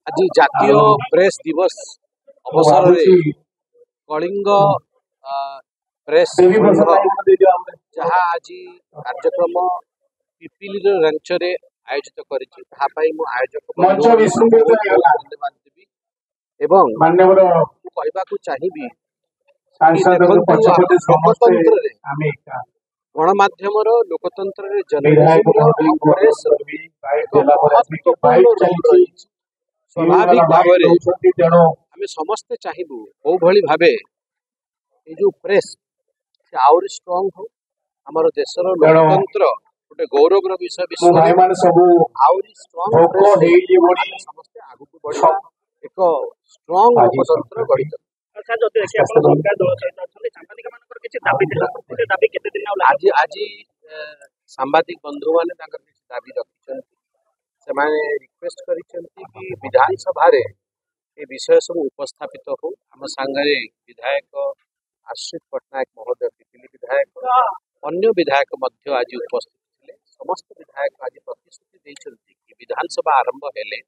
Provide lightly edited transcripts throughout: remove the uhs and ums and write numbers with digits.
आज जातीय प्रेस दिवस अवसर में कलिंग प्रेस जहाँ आज कार्यक्रम पिपिली रंच आयोजित कर आयोजक धन्यवाद देवी एवं कहवाक चाहिए गणमाध्यम लोकतंत्र स्वाभाविक भाव आम समस्ते चाहबू कौ भाव ये जो प्रेस से आउरी स्ट्रॉन्ग हो आमर देशर लोकतंत्र गोटे गौरवर विषय विश्व आउरी स्ट्रॉन्ग समस्ते आगू बढ़ा एक स्ट्रॉन्ग लोकतंत्र गठित आज आज सांबादिक बंधु मैंने दाबी रखिंट से रिक्वेस्ट कि विधानसभा ये विषय सब उपस्थापित हो आम सांगे विधायक आश्रित पट्टनायक महोदय पिपिली विधायक अन्य विधायक आज उपस्थित थे समस्त विधायक आज प्रतिश्रुति कि विधानसभा आरंभ हेले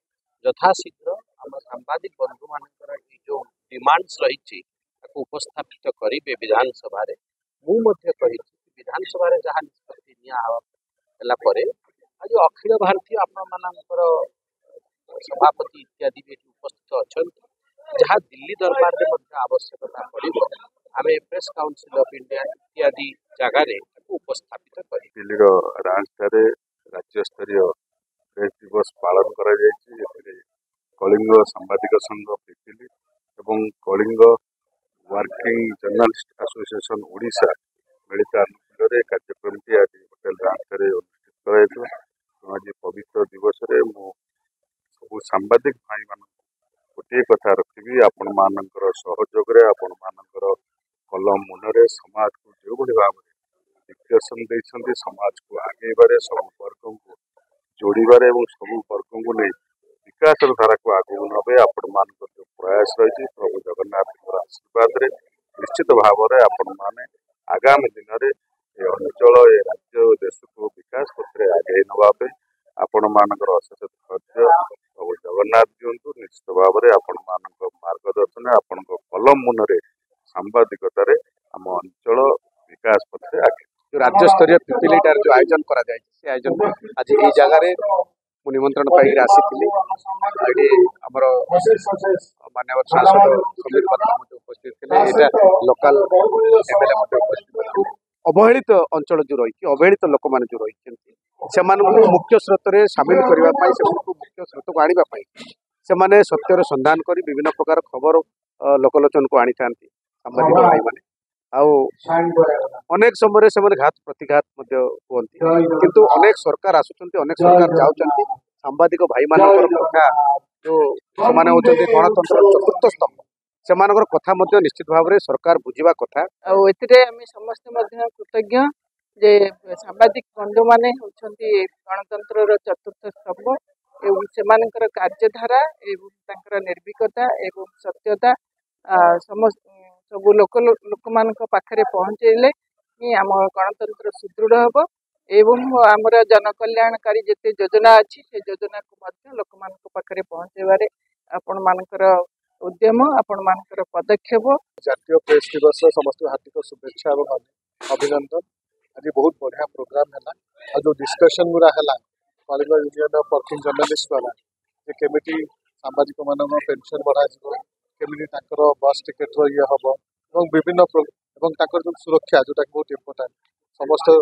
यथाशीघ्र आम सांबादिक बंधु मान जो डिमांड्स रही उपस्थापित करेंगे विधानसभा विधानसभा जहाँ निष्पत्ति निपर आज अखिल भारतीय आपर सभापति इत्यादि भी उपस्थित अच्छा जहाँ दिल्ली दरबार में आवश्यकता पड़ो आम प्रेस काउंसिल ऑफ इंडिया इत्यादि जगार उपस्थापित कर राज्य स्तरीय प्रेस दिवस पालन कर कलिंग सांबादिक संघ पिपिली एवं Kalinga working journalist association Odisha मिलित आनुकूल्य कार्यक्रम आज होटेल रांचर अनुष्ठित कर आज पवित्र दिवस सब सांबादिक भाई मान गोटे कथा रखी आपण मानकर सहयोग आपण मानकर कलम मुनरे समाज को जो भाव डिक्टेशन देते समाज को आगेबारे सब वर्ग को जोड़बारे सब वर्ग को नहीं विकास धारा को आगू नबे आपण मान जो प्रयास रही प्रभु जगन्नाथ आशीर्वाद रे निश्चित भाव में आपण माने आगामी दिन में ये अंचल ये राज्य देश को विकास पथ आगे नवापे आपण मानकर अशेष धैर्य प्रभु जगन्नाथ दिंतु निश्चित भाव में आपण मान मार्गदर्शन आपण कलम मुनरे सांबादिकतार आम अंचल विकास पथ आगे जो राज्य स्तरीय पिपिलीटार जो आयोजन करा जाए से आयोजन आज ये जगार निमंत्रण पाई आसी आमर मानव सांसद समीर पात्र उपस्थित थे लोकल एमएलए उपस्थित अवहेलित अंचल जो रही अवहेलित लोक मैंने जो रही से मुख्य स्रोत में सामिल करने से मुख्य स्रोत को आने से सत्यर संधान कर विभिन्न प्रकार खबर लोकलोचन को आनी था सांबादिक भाई मैंने अनेक समय से घात प्रतिघात कहते किंतु अनेक सरकार आसुच्च अनेक सरकार जाऊँच सांबादिक भाई मान कथा जो होती गणतंत्र चतुर्थ स्तंभ से कथा निश्चित भाव में सरकार बुझा कथा समस्ते कृतज्ञ जे सांबादिक बंधु माने होती गणतंत्र चतुर्थ स्तंभ एवं से कार्यधारा एवं निर्भीकता एवं सत्यता समस्त सब लोक मान पाखे पहुँचले ही आम गणतंत्र सुदृढ़ हम एवं आमर जनकल्याणकारी जिते योजना अच्छी से योजना को लोक मान पाखे पहुँचबार आपण मानकर उद्यम आपण मानकर पदक्षेप जातीय प्रेस दिवस समस्त हार्दिक शुभेच्छा और अभिनंदन आज बहुत बढ़िया प्रोग्राम है जो डिस्कशन गुरा है Kalinga union of working journalist द्वारा केमिटी सांबादिक मान पेंशन बढ़ा केमिटी बस टिकेट ये हम और विभिन्न जो सुरक्षा जोटा बहुत इम्पोर्टाट समस्त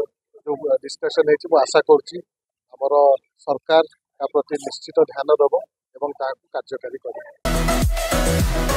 जो डिस्कशन है आशा कर सरकार प्रति निश्चित ध्यान देव और कार्यकारी कर